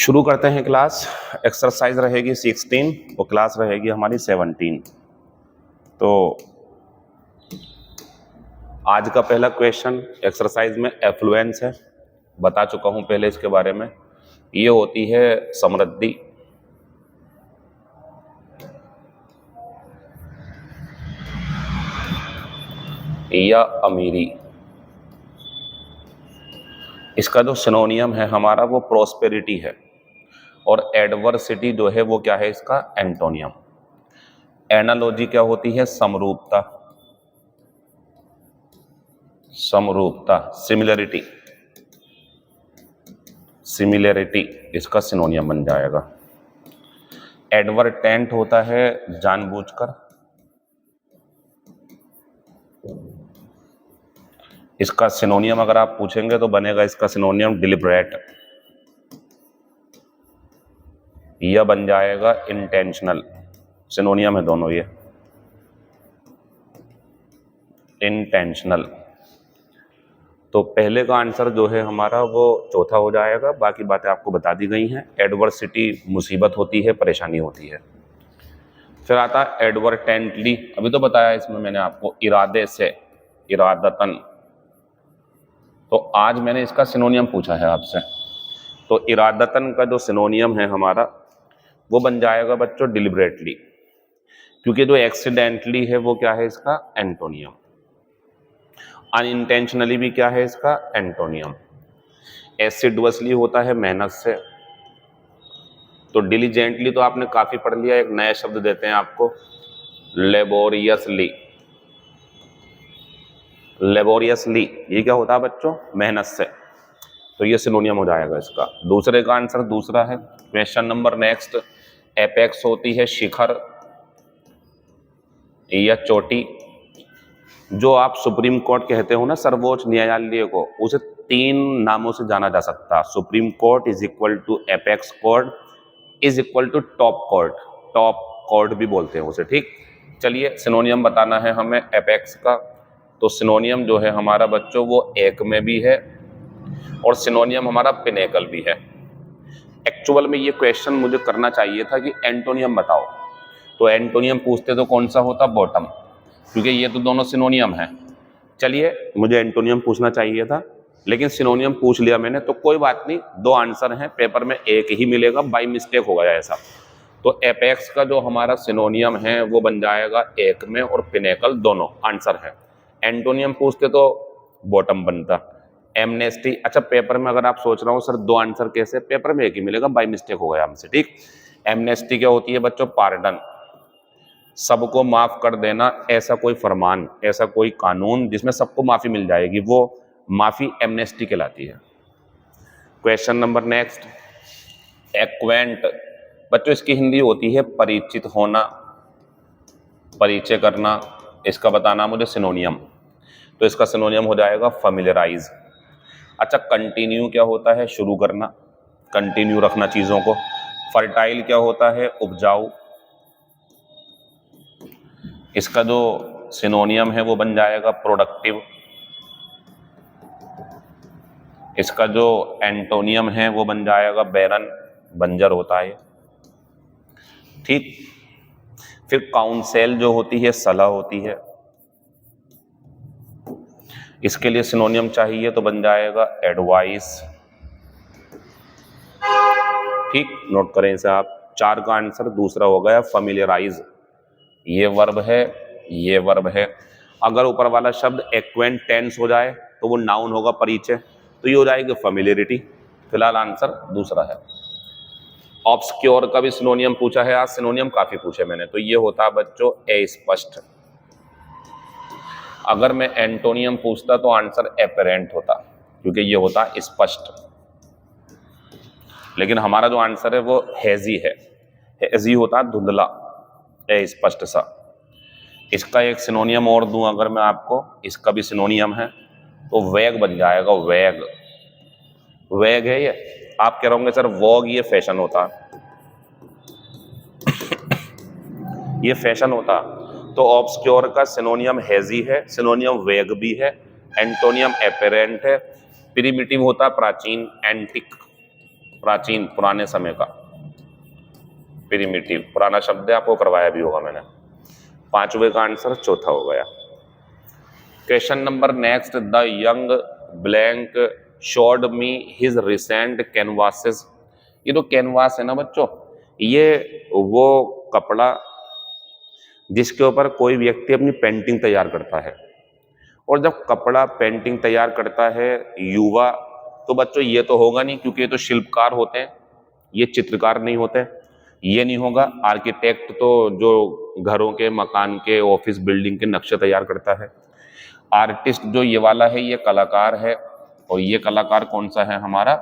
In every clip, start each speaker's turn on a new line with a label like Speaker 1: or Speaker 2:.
Speaker 1: शुरू करते हैं क्लास। एक्सरसाइज रहेगी 16 और क्लास रहेगी हमारी 17। तो आज का पहला क्वेश्चन एक्सरसाइज में एफ्लुएंस है, बता चुका हूं पहले इसके बारे में। ये होती है समृद्धि, या अमीरी। इसका जो सिनोनियम है हमारा वो प्रोस्पेरिटी है, और एडवर्सिटी जो है वो क्या है इसका एंटोनियम। एनालॉजी क्या होती है समरूपता, समरूपता सिमिलरिटी, सिमिलरिटी इसका सिनोनियम बन जाएगा। एडवर्टेंट होता है जानबूझकर, इसका सिनोनियम अगर आप पूछेंगे तो बनेगा इसका सिनोनियम डिलिबरेट, यह बन जाएगा इंटेंशनल। सिनोनियम है दोनों ये, इंटेंशनल। तो पहले का आंसर जो है हमारा वो चौथा हो जाएगा, बाकी बातें आपको बता दी गई हैं। एडवर्सिटी मुसीबत होती है, परेशानी होती है। फिर आता है एडवर्टेंटली, अभी तो बताया इसमें मैंने आपको, इरादे से, इरादतन। तो आज मैंने इसका सिनोनियम पूछा है आपसे, तो इरादतन का जो सिनोनियम है हमारा वो बन जाएगा बच्चों डिलिबरेटली, क्योंकि जो एक्सीडेंटली है वो क्या है इसका एंटोनियम। अनइंटेंशनली भी क्या है इसका एंटोनियम। एसिडुअसली होता है मेहनत से। तो डिलीजेंटली तो आपने काफी पढ़ लिया, एक नया शब्द देते हैं आपको, लेबोरियसली। लेबोरियसली ये क्या होता है बच्चों मेहनत से। तो ये सिनोनियम हो जाएगा इसका। दूसरे का आंसर दूसरा है। क्वेश्चन नंबर नेक्स्ट, एपेक्स होती है शिखर या चोटी। जो आप सुप्रीम कोर्ट कहते हो ना, सर्वोच्च न्यायालय को, उसे 3 नामों से जाना जा सकता है। Supreme court is equal to apex court is equal to top court, top court भी बोलते हैं उसे। ठीक, चलिए सिनोनियम बताना है हमें एपेक्स का। तो सिनोनियम जो है हमारा बच्चों वो एक में भी है, और सिनोनियम हमारा पिनेकल भी है। एक्चुअल में ये क्वेश्चन मुझे करना चाहिए था कि एंटोनियम बताओ, तो एंटोनियम पूछते तो कौन सा होता बॉटम, क्योंकि ये तो दोनों सिनोनियम है। चलिए मुझे एंटोनियम पूछना चाहिए था, लेकिन सिनोनियम पूछ लिया मैंने, तो कोई बात नहीं, 2 आंसर हैं, पेपर में एक ही मिलेगा, बाई मिस्टेक हो गया ऐसा। तो एपेक्स का जो हमारा सिनोनियम है वो बन जाएगा एक में, और पिनेकल दोनों आंसर है। एंटोनियम पूछते तो बॉटम बनता। एमनेस्टी, अच्छा पेपर में अगर आप सोच रहा हो सर 2 आंसर कैसे, पेपर में एक ही मिलेगा, बाई मिस्टेक हो गया हमसे। ठीक, एमनेस्टी क्या होती है बच्चों पार्डन, सबको माफ कर देना, ऐसा कोई फरमान, ऐसा कोई कानून जिसमें सबको माफी मिल जाएगी, वो माफी एमनेस्टी कहलाती है। क्वेश्चन नंबर नेक्स्ट, एक्वेंट बच्चों इसकी हिंदी होती है परिचित होना, परिचय करना। इसका बताना मुझे सिनोनियम, तो इसका सिनोनियम हो जाएगा फैमिलियराइज। अच्छा कंटिन्यू क्या होता है शुरू करना, कंटिन्यू रखना चीजों को। फर्टाइल क्या होता है उपजाऊ। इसका जो सिनोनियम है वो बन जाएगा प्रोडक्टिव। इसका जो एंटोनियम है वो बन जाएगा बैरन, बंजर होता है। ठीक, फिर काउंसेल जो होती है सलाह होती है। इसके लिए सिनोनियम चाहिए तो बन जाएगा एडवाइस। ठीक, नोट करें इसे आप। 4 का आंसर दूसरा हो गया फैमिलियराइज। ये वर्ब है, ये वर्ब है। अगर ऊपर वाला शब्द एक्वेंटेंस हो जाए तो वो नाउन होगा परिचय, तो ये हो जाएगी फैमिलियरिटी। फिलहाल आंसर दूसरा है। ऑब्सक्योर का भी सिनोनियम पूछा है आज, सिनोनियम काफी पूछे मैंने, तो ये होता है बच्चों अस्पष्ट। अगर मैं एंटोनियम पूछता तो आंसर एपरेंट होता, क्योंकि ये होता स्पष्ट। लेकिन हमारा जो आंसर है वो हेजी है। हेजी होता धुंधला, अस्पष्ट सा। इसका एक सिनोनियम और दूं अगर मैं आपको, इसका भी सिनोनियम है, तो वैग बन जाएगा, वैग। वैग है ये, आप कह रहे होंगे सर वॉग ये फैशन होता, ये फैशन होता। तो ऑब्सक्योर का सिनोनियम हेजी है, सिनोनियम वेग भी है, एंटोनियम एपेरेंट है। प्रिमिटिव होता प्राचीन, एंटिक, प्राचीन, पुराने समय का, प्रिमिटिव, पुराना शब्द है, आपको करवाया भी होगा मैंने। पांचवे का आंसर चौथा हो गया। Question number next, the young blank showed me his recent canvases. ये तो कैनवास है ना बच्चों, ये वो कपड़ा जिसके ऊपर कोई व्यक्ति अपनी पेंटिंग तैयार करता है। और जब कपड़ा पेंटिंग तैयार करता है युवा, तो बच्चों ये तो होगा नहीं, क्योंकि ये तो शिल्पकार होते हैं, ये चित्रकार नहीं होते। ये नहीं होगा। आर्किटेक्ट तो जो घरों के, मकान के, ऑफिस बिल्डिंग के नक्शे तैयार करता है। आर्टिस्ट जो ये वाला है ये कलाकार है। और ये कलाकार कौन सा है हमारा,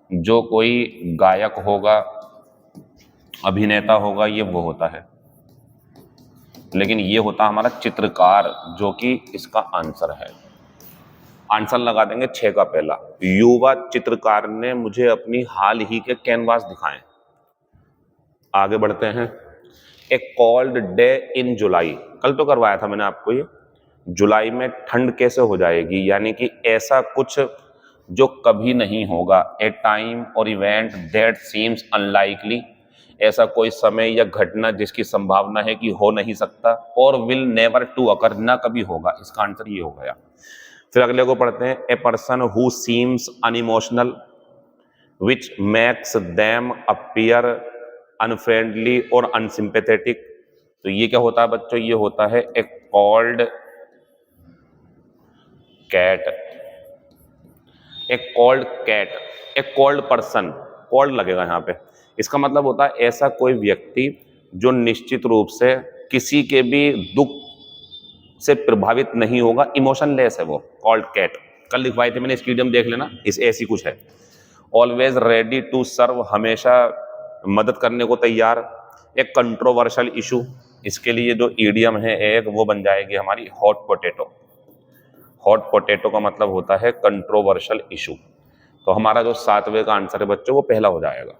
Speaker 1: जो कोई गायक होगा, अभिनेता होगा, ये वो होता है। लेकिन ये होता हमारा चित्रकार, जो कि इसका आंसर है। आंसर लगा देंगे 6 का पहला। युवा चित्रकार ने मुझे अपनी हाल ही के कैनवास दिखाए। आगे बढ़ते हैं। ए कोल्ड डे इन जुलाई, कल तो करवाया था मैंने आपको ये। जुलाई में ठंड कैसे हो जाएगी, यानी कि ऐसा कुछ जो कभी नहीं होगा। ए टाइम और इवेंट दैट सीम्स अनलाइकली, ऐसा कोई समय या घटना जिसकी संभावना है कि हो नहीं सकता। और विल नेवर टू अकर, ना कभी होगा। इसका आंसर ये हो गया। फिर अगले को पढ़ते हैं। A person who seems unemotional which makes them appear unfriendly और अनसिंपैथेटिक। तो ये क्या होता है बच्चों, ये होता है ए कॉल्ड कैट। ए कॉल्ड कैट, ए कॉल्ड पर्सन, कॉल्ड लगेगा यहाँ पे। इसका मतलब होता है ऐसा कोई व्यक्ति जो निश्चित रूप से किसी के भी दुख से प्रभावित नहीं होगा, इमोशनलेस है वो, कॉल्ड कैट। कल लिखवाई थी मैंने, इसकी इडियम देख लेना, इस ऐसी कुछ है। ऑलवेज रेडी टू सर्व, हमेशा मदद करने को तैयार। एक कंट्रोवर्शियल इशू, इसके लिए जो इडियम है एक, वो बन जाएगी हमारी हॉट पोटैटो। हॉट पोटैटो का मतलब होता है कंट्रोवर्शियल इशू। तो हमारा जो 7वें का आंसर है बच्चों, वो पहला हो जाएगा।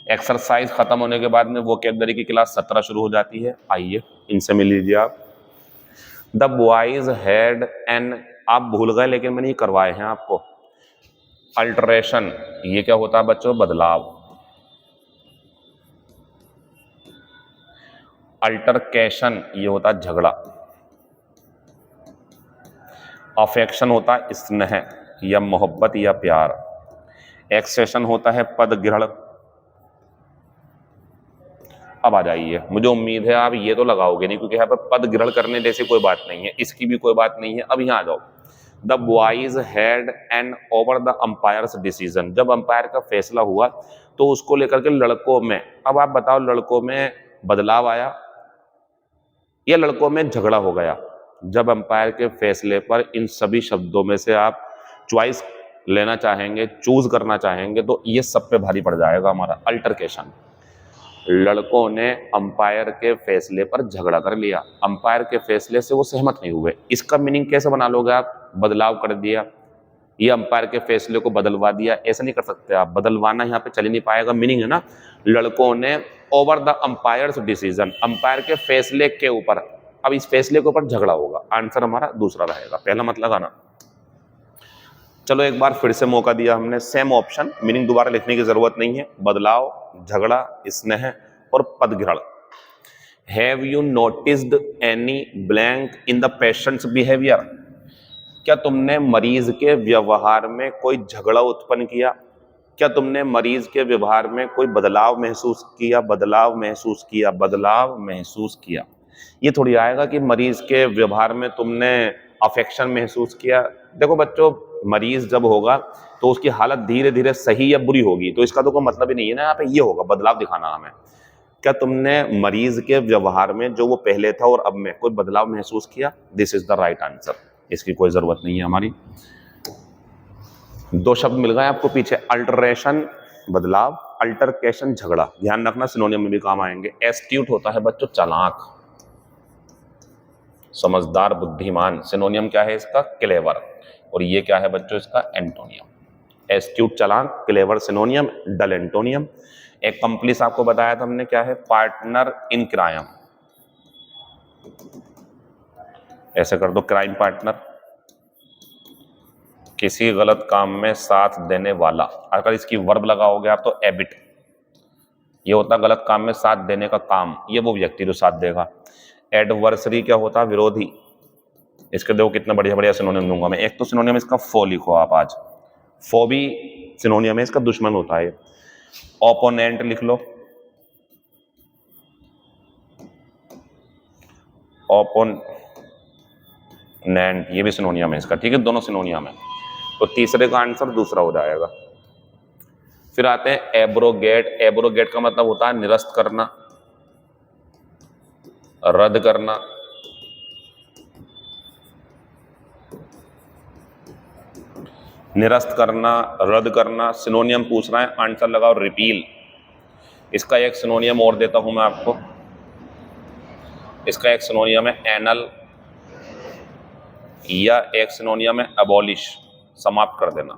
Speaker 1: एक्सरसाइज खत्म होने के बाद में वोकैबुलरी की क्लास 17 शुरू हो जाती है। आइए इनसे मिल लीजिए आप। द बॉयज हैड एन, आप भूल गए लेकिन मैंने ये करवाए हैं आपको। अल्टरेशन, ये क्या होता है बच्चों, बदलाव। अल्टरकेशन, ये होता है झगड़ा। अफेक्शन होता है स्नेह या मोहब्बत या प्यार। एक्सेशन होता है पद ग्रहण। अब आ जाइए, मुझे उम्मीद है आप ये तो लगाओगे नहीं, क्योंकि यहाँ पर पद ग्रहण करने जैसी कोई बात नहीं है, इसकी भी कोई बात नहीं है। अब यहाँ आ जाओ। The boys had an over the umpires decision, जब अंपायर का फैसला हुआ तो उसको लेकर के लड़कों में, अब आप बताओ, लड़कों में बदलाव आया या लड़कों में झगड़ा हो गया? जब अंपायर के फैसले पर इन सभी शब्दों में से आप चॉइस लेना चाहेंगे, चूज करना चाहेंगे, तो ये सब पे भारी पड़ जाएगा हमारा अल्टरकेशन। लड़कों ने अंपायर के फैसले पर झगड़ा कर लिया, अंपायर के फैसले से वो सहमत नहीं हुए। इसका मीनिंग कैसे बना लोगे आप? बदलाव कर दिया, ये अंपायर के फैसले को बदलवा दिया, ऐसा नहीं कर सकते आप। बदलवाना यहाँ पे चल ही नहीं पाएगा। मीनिंग है ना, लड़कों ने over the umpires decision, umpire के फैसले के ऊपर, अब इस फैसले के ऊपर झगड़ा होगा। आंसर हमारा दूसरा रहेगा, पहला मत लगाना। चलो एक बार फिर से मौका दिया हमने, सेम ऑप्शन, मीनिंग दोबारा लिखने की जरूरत नहीं है। बदलाव, झगड़ा, स्नेह और पदग्रहण। Have you noticed any blank in the patient's behaviour, क्या तुमने मरीज के व्यवहार में कोई झगड़ा उत्पन्न किया? क्या तुमने मरीज के व्यवहार में कोई बदलाव महसूस किया? बदलाव महसूस किया, बदलाव महसूस किया। ये थोड़ी आएगा कि मरीज के व्यवहार में तुमने अफेक्शन महसूस किया। देखो बच्चों, मरीज जब होगा तो उसकी हालत धीरे धीरे सही या बुरी होगी, तो इसका तो कोई मतलब ही नहीं है ना। यहाँ पे ये होगा, बदलाव दिखाना हमें। क्या तुमने मरीज के व्यवहार में, जो वो पहले था और अब में, कोई बदलाव महसूस किया? This is the right answer, इसकी कोई जरूरत नहीं है हमारी। 2 शब्द मिल गए आपको पीछे, अल्टरेशन बदलाव, अल्टरकेशन झगड़ा। ध्यान रखना, सिनोनियम में भी काम आएंगे। एस्ट्यूट होता है बच्चों चालाक, समझदार, बुद्धिमान। सिनोनियम क्या है इसका? क्लेवर। और ये क्या है बच्चों इसका? एंटोनियम। एस्ट्यूट चालाक, क्लेवर सिनोनियम, डल एंटोनियम। एक कंप्लीस आपको बताया था हमने, क्या है? Partner in crime. ऐसे कर दो, क्राइम पार्टनर। किसी गलत काम में साथ देने वाला, अगर इसकी वर्ब लगाओगे आप तो एबिट, ये होता गलत काम में साथ देने का काम, ये वो व्यक्ति जो साथ देगा। एडवर्सरी क्या होता, विरोधी। इसके देखो कितना बढ़िया बढ़िया सिनोनियम दूंगा मैं। एक तो सिनोनियम इसका फो लिखो आप आज, फो भी सिनोनियम है इसका, दुश्मन होता है। ओपोनेंट लिख लो, ओपोनेंट, ये भी सिनोनियम है इसका, ठीक है, दोनों सिनोनियम है। तो तीसरे का आंसर दूसरा हो जाएगा। फिर आते हैं एब्रोगेट। एब्रोगेट का मतलब होता है निरस्त करना, रद्द करना। निरस्त करना, रद्द करना। सिनोनियम पूछ रहा है, आंसर लगाओ रिपील। इसका एक सिनोनियम और देता हूं मैं आपको, इसका एक सिनोनियम है एनल, या एक सिनोनियम है अबॉलिश, समाप्त कर देना।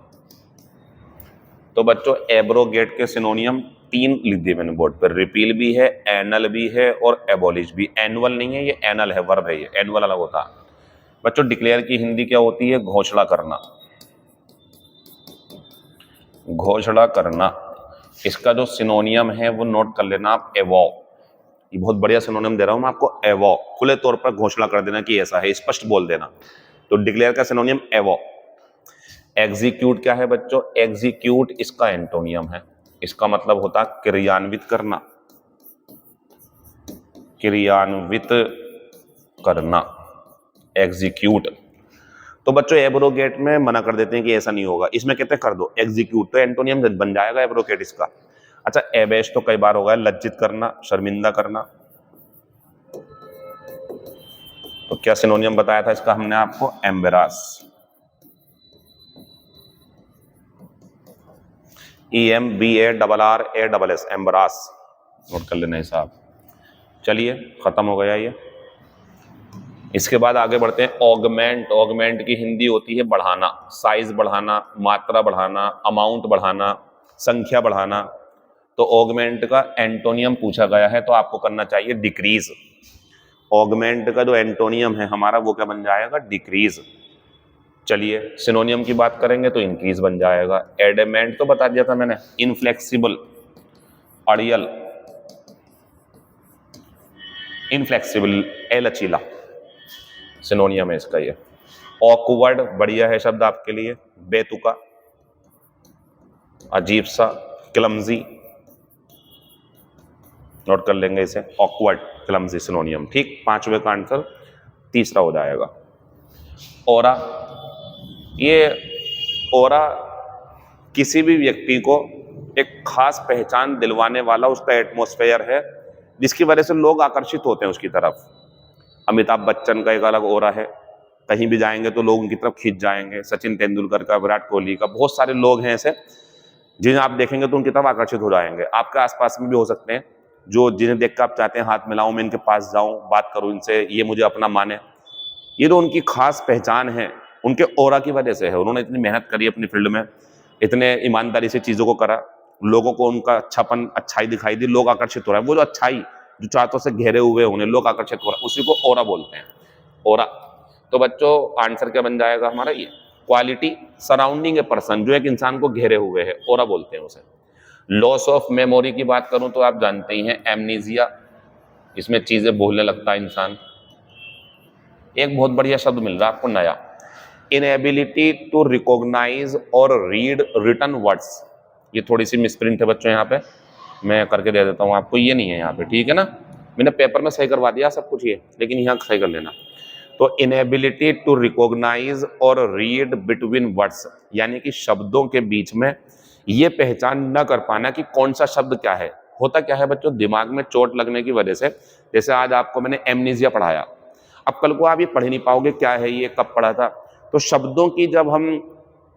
Speaker 1: तो बच्चों एब्रोगेट के सिनोनियम 3 लिख दिए मैंने बोर्ड पर, रिपील भी है, एनल भी है और एबॉलिश भी। एनुअल नहीं है ये, एनल है, वर्ब है ये, एनुअल अलग होता है। बच्चों डिक्लेयर की हिंदी क्या होती है, घोषणा करना, घोषणा करना। इसका जो सिनोनियम है वो नोट कर लेना आप, एवॉ। ये बहुत बढ़िया सिनोनियम दे रहा हूं मैं आपको, एवॉ। खुले तौर पर घोषणा कर देना कि ऐसा है, स्पष्ट बोल देना। तो डिक्लेयर का सिनोनियम एवॉ। एग्जीक्यूट क्या है बच्चों, एग्जीक्यूट इसका एंटोनियम है, इसका मतलब होता है क्रियान्वित करना, क्रियान्वित करना, एग्जीक्यूट। तो बच्चों एब्रोगेट में मना कर देते हैं कि ऐसा नहीं होगा, इसमें कहते हैं कर दो एग्जीक्यूट, तो एंटोनियम बन जाएगा एब्रोगेट इसका। अच्छा एबेश तो कई बार होगा, लज्जित करना, शर्मिंदा करना। तो क्या सिनोनियम बताया था इसका हमने आपको, एम्बेरास, EMBARRASS, एम्बरास। नोट कर लेना साहब। चलिए खत्म हो गया ये। इसके बाद आगे बढ़ते हैं ऑगमेंट। ऑगमेंट की हिंदी होती है बढ़ाना, साइज बढ़ाना, मात्रा बढ़ाना, अमाउंट बढ़ाना, संख्या बढ़ाना। तो ऑगमेंट का एंटोनियम पूछा गया है तो आपको करना चाहिए डिक्रीज। ऑगमेंट का जो एंटोनियम है हमारा वो क्या बन जाएगा, डिक्रीज। चलिए सिनोनियम की बात करेंगे तो इंक्रीज बन जाएगा। एडेमेंट तो बता दिया था मैंने, इनफ्लेक्सिबल, अड़ियल, इनफ्लेक्सिबल, लचीला, सिनोनियम है इसका ये। ऑकवर्ड बढ़िया है शब्द आपके लिए, बेतुका, अजीब सा, क्लमजी। नोट कर लेंगे इसे, ऑकवर्ड, क्लमजी सिनोनियम। ठीक, 5वें का आंसर तीसरा हो जाएगा। ओरा, ये ओरा किसी भी व्यक्ति को एक खास पहचान दिलवाने वाला उसका एटमॉस्फेयर है जिसकी वजह से लोग आकर्षित होते हैं उसकी तरफ। अमिताभ बच्चन का एक अलग ओरा है, कहीं भी जाएंगे तो लोग उनकी तरफ खींच जाएंगे। सचिन तेंदुलकर का, विराट कोहली का, बहुत सारे लोग हैं ऐसे जिन्हें आप देखेंगे तो उनकी तरफ आकर्षित हो जाएंगे। आपके आसपास में भी हो सकते हैं जो जिन्हें देखकर आप चाहते हैं हाथ मिलाऊं, मैं इनके पास जाऊं, बात करूं इनसे, ये मुझे अपना माने। ये तो उनकी खास पहचान है, उनके ओरा की वजह से है। उन्होंने इतनी मेहनत करी अपनी फील्ड में, इतने ईमानदारी से चीजों को करा, लोगों को उनका अच्छापन, अच्छाई दिखाई दी, लोग आकर्षित हो रहे हैं। वो जो अच्छाई जो चारों से घेरे हुए उन्हें लोग आकर्षित हो रहे हैं, उसी को ओरा बोलते हैं, ओरा। तो बच्चों आंसर क्या बन जाएगा हमारा, ये क्वालिटी सराउंडिंग ए पर्सन, जो एक इंसान को घेरे हुए है, ओरा बोलते हैं उसे। लॉस ऑफ मेमोरी की बात करूं तो आप जानते ही हैं, एमनीजिया, इसमें चीजें भूलने लगता है इंसान। एक बहुत बढ़िया शब्द मिल रहा है आपको नया, इनएबिलिटी टू रिकॉग्नाइज और रीड रिटन वर्ड्स। ये थोड़ी सी मिसप्रिंट है बच्चों, यहाँ पे मैं करके दे देता हूँ आपको, ये नहीं है यहाँ पे, ठीक है ना। मैंने पेपर में सही करवा दिया सब कुछ ये, लेकिन यहाँ सही कर लेना। तो इनएबिलिटी टू रिकॉग्नाइज और रीड बिटवीन वर्ड्स, यानी कि शब्दों के बीच में ये पहचान न कर पाना कि कौन सा शब्द क्या है। होता क्या है बच्चों, दिमाग में चोट लगने की वजह से, जैसे आज आपको मैंने एमनीजिया पढ़ाया, अब कल को आप ये पढ़ नहीं पाओगे क्या है ये, कब पढ़ा था। तो शब्दों की जब हम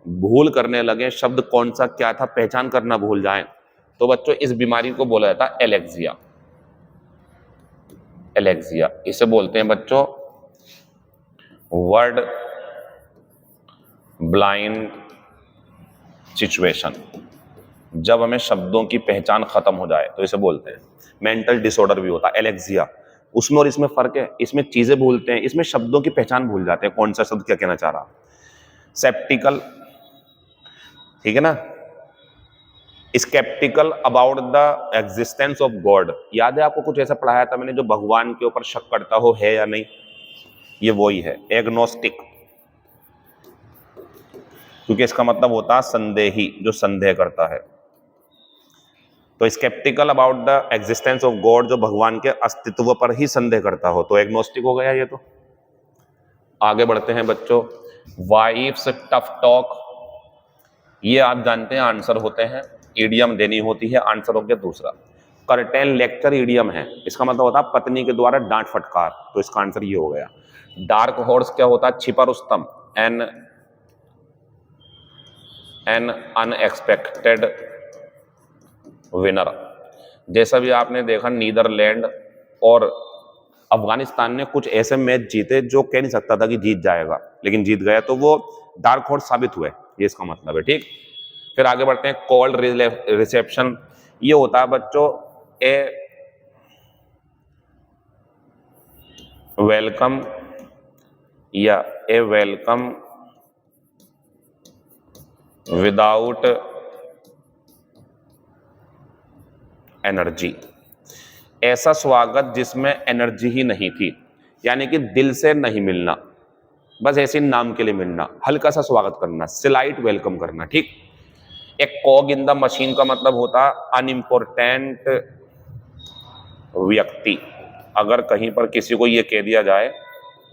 Speaker 1: भूल करने लगे, शब्द कौन सा क्या था पहचान करना भूल जाएं, तो बच्चों इस बीमारी को बोला जाता है एलेक्सिया। एलेक्सिया इसे बोलते हैं बच्चों वर्ड ब्लाइंड सिचुएशन। जब हमें शब्दों की पहचान खत्म हो जाए तो इसे बोलते हैं। मेंटल डिसऑर्डर भी होता है एलेक्सिया, उसमें और इसमें फर्क है, इसमें चीजें भूलते हैं, इसमें शब्दों की पहचान भूल जाते हैं, कौन सा शब्द क्या कहना चाह रहा। सेप्टिकल ठीक है ना। Sceptical about the existence of God, याद है आपको कुछ ऐसा पढ़ाया था मैंने, जो भगवान के ऊपर शक करता हो है या नहीं, ये वही है एग्नोस्टिक, क्योंकि इसका मतलब होता है संदेही, जो संदेह करता है। तो sceptical about the existence of God, जो भगवान के अस्तित्व पर ही संदेह करता हो, तो एग्नोस्टिक हो गया ये। तो आगे बढ़ते हैं बच्चों। वाइफ्स टफ टॉक, ये आप जानते हैं आंसर होते हैं, ईडियम देनी होती है, आंसर हो गया दूसरा। कर्टेन लेक्चर ईडियम है, इसका मतलब होता है पत्नी के द्वारा डांट फटकार, तो इसका आंसर ये हो गया। डार्क हॉर्स क्या होता है, छिपा रुस्तम, एन अनएक्सपेक्टेड विनर। जैसा भी आपने देखा नीदरलैंड और अफगानिस्तान ने कुछ ऐसे मैच जीते जो कह नहीं सकता था कि जीत जाएगा, लेकिन जीत गया, तो वो डार्क हॉर्स साबित हुए, ये इसका मतलब है। ठीक, फिर आगे बढ़ते हैं। कोल्ड रिसेप्शन, ये होता है बच्चों ए वेलकम या ए वेलकम विदाउट एनर्जी, ऐसा स्वागत जिसमें एनर्जी ही नहीं थी, यानी कि दिल से नहीं मिलना, बस ऐसे नाम के लिए मिलना, हल्का सा स्वागत करना, स्लाइट वेलकम करना। ठीक, एक कॉग इन द मशीन का मतलब होता अनइम्पोर्टेंट व्यक्ति। अगर कहीं पर किसी को ये कह दिया जाए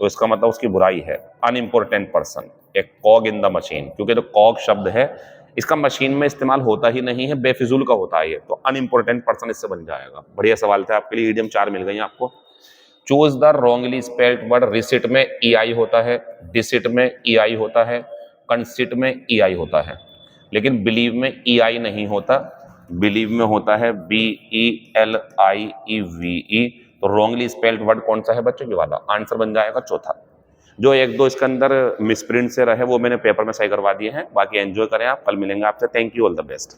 Speaker 1: तो इसका मतलब उसकी बुराई है, अनइम्पोर्टेंट पर्सन, एक कॉग इन द मशीन, क्योंकि जो कॉग शब्द है इसका मशीन में इस्तेमाल होता ही नहीं है, बेफिजूल का होता है ये, तो अनइम्पोर्टेंट पर्सन इससे बन जाएगा। बढ़िया सवाल था आपके लिए, ईडियम 4 मिल गई आपको। Choose the wrongly spelled word, receipt में EI होता है, डिसिट में EI होता है, कंसिट में EI होता है, लेकिन बिलीव में EI नहीं होता, बिलीव में होता है BELIEVE। तो रॉन्गली स्पेल्ड वर्ड कौन सा है बच्चों, ये वाला। आंसर बन जाएगा चौथा। जो 1-2 इसके अंदर मिसप्रिंट से रहे वो मैंने पेपर में सही करवा दिए हैं, बाकी एंजॉय करें आप, कल मिलेंगे आपसे। Thank you, all the best.